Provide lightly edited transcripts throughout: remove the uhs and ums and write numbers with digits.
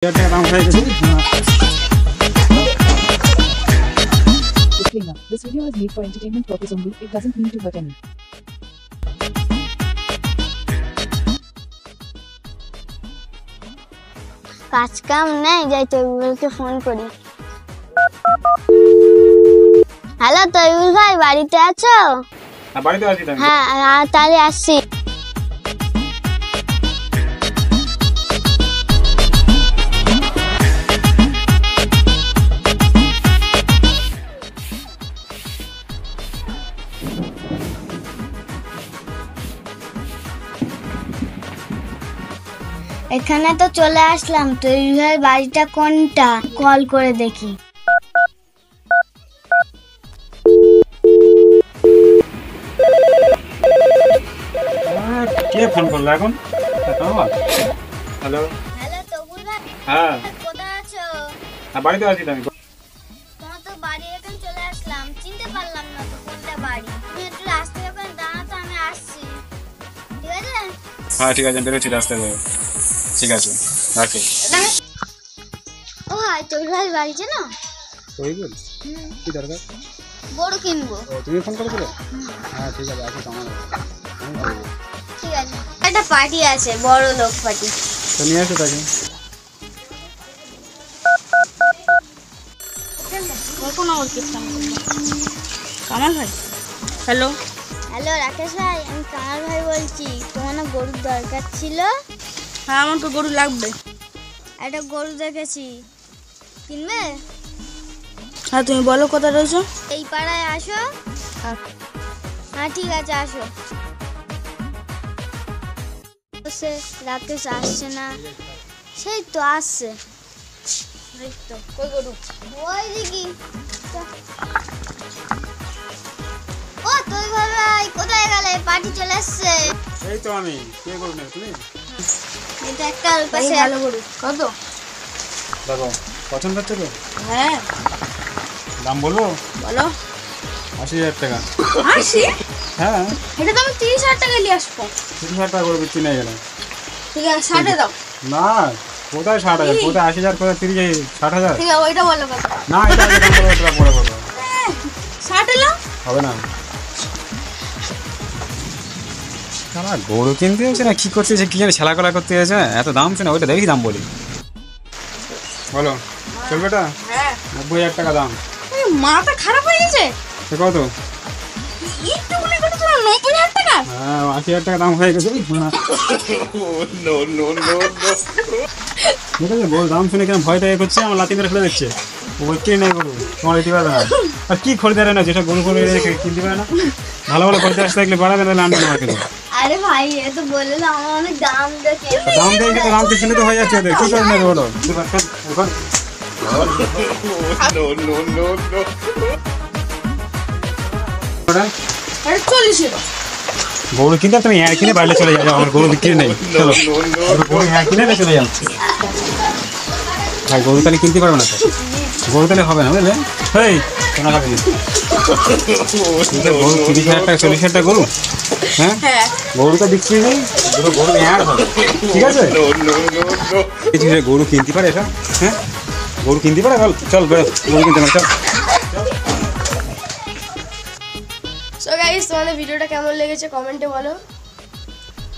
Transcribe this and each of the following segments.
Disclaimer. This video is made for entertainment purpose only. It doesn't mean to hurt any. কাজ কাম নাই, যাই তৈবুলকে phone করি। Hello Toibul ভাই, বাড়িতে আছো? হ্যাঁ, বাড়িতে আছি। হ্যাঁ, তাহলে আসছি। এখানে তো চলে আসলাম। তৈবুল ভাই বাড়িটা কোনটা? কল করে দেখি। কে ফোন করলো এখন? হ্যালো হ্যালো তৈবুল ভাই, হ্যাঁ কোথায় আছো? হ্যাঁ, বাড়িতে আছি আমি। তোমার তো বাড়ি এখানে চলে আসলাম, চিনতে পারলাম না তো কোনটা বাড়ি। তুমি একটু রাস্তায় ওখানে দাঁড়াও তো, আমি আসছি। ঠিক আছে? হ্যাঁ ঠিক আছে, আমি বেরোচ্ছি রাস্তায়। ঠিক আছে, রাখি। ও হাই, তৈবুল ভাই বাড়িতে না? তৈবুল, কি দরকার? গরু কিনবো। তুমি ফোন করেছিলে? হ্যাঁ ঠিক আছে, আছি তোমার। ঠিক আছে, একটা পার্টি আছে, বড় লোক পার্টি। তো নিয়ে আসো তাকে। কামাল ভাই, হ্যালো। হ্যালো রাকেশ ভাই, আমি কামাল ভাই বলছি। তোমার না গরুর দরকার ছিল? হ্যাঁ, আমার তো গরু লাগবে। একটা গরু দেখেছি, কিনবে? হ্যাঁ, তুমি বলো কোথায় রয়েছো? এই পাড়ায় আসো। হ্যাঁ ঠিক আছে, আসো। সে রাকেশ আসছে না। সেই তো আসছে। এই তো কই গরু? ওই দেখি। ও তুই ভাই কোথায় গেলে? পার্টি চলে আসছে। এই তো আমি। কে করবে তুমি? এটা একটা ওর পাশে ভালো গরু কত? দেখো, পছন্দ হচ্ছে তো? হ্যাঁ, দাম বলবো? বলো। ৮০,০০০ টাকা। ৮০? হ্যাঁ, এটা তো আমি ৩০,০০০ টাকা নিয়ে আসবো। ৩০,০০০ টাকা করে বিক্রি নেই গেলে। ঠিক আছে, ৬০ দাও। না, কোথায় ৬০,০০০? কোথায় ৮০,০০০? কোথায় ৬০,০০০? ঠিক আছে, ওইটা বলো কত? না, এটা আগে দাম বলো, এটা পরে বলো। ৬০ এলো? হবে না। শালা গরু কিনতে হচ্ছে না কি করতে হচ্ছে, কি জানি ছেলা কলা করতে হয়েছে। এত দাম হচ্ছে না, ওইটা দেখি দাম বলি। বলো, চলবে এটা? হ্যাঁ। ৯০,০০০ টাকা দাম। এই মাথা খারাপ হয়ে গেছে। তো কত? একটু মনে করো তোমার ৯০,০০০ টাকা। হ্যাঁ, ৮০,০০০ টাকা দাম হয়ে গেছে। ঠিক আছে, বল দাম শুনে কেন ভয়টা এ করছে, আমার লাতি মেরে ফেলে দিচ্ছে। ও কে নেই গরু, তোমার দিতে পারবে না। আর কি খরিদার না, যেটা গরু করে কিনতে পারে না। ভালো ভালো খরিদার আসতে দেখলে বাড়াবে, তাহলে আনবে না কিন্তু। আরে ভাই, এ তো বললে না আমার অনেক দাম দেখে। দাম দেখে তো দাম তো শুনে তো হয়ে যাচ্ছে ওদের। কি করে নেবে বলো? এটা ৪০ এলো। গরু কিনতে তুমি হ্যাঁ কিনে বাড়িতে চলে যাও, আমার গরু বিক্রি নেই। চলো, গরু হ্যাঁ কিনে চলে যাও। ভাই গরু তাহলে কিনতে পারবে না তো, গরু তাহলে হবে না বুঝলে। এই কেনা খাবে গরু ৩০,০০০ টাকা ৪০,০০০ টাকা গরু? হ্যাঁ, হ্যাঁ, গরু তো বিক্রি নেই, গরু হ্যাঁ হবে। ঠিক আছে, গরু কিনতে পারে এটা? হ্যাঁ, গরু কিনতে পারে? চল গরু কিনতে পারে, চল। সো গাইস, তোমাদের ভিডিওটা কেমন লেগেছে কমেন্টে বলো।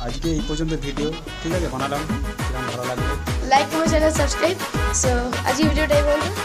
আজকে এই পর্যন্ত ভিডিও, ঠিক আছে বানালাম, ভালো লাগবে। লাইক করো, চ্যানেল সাবস্ক্রাইব। সো আজকে ভিডিওটা এই পর্যন্ত।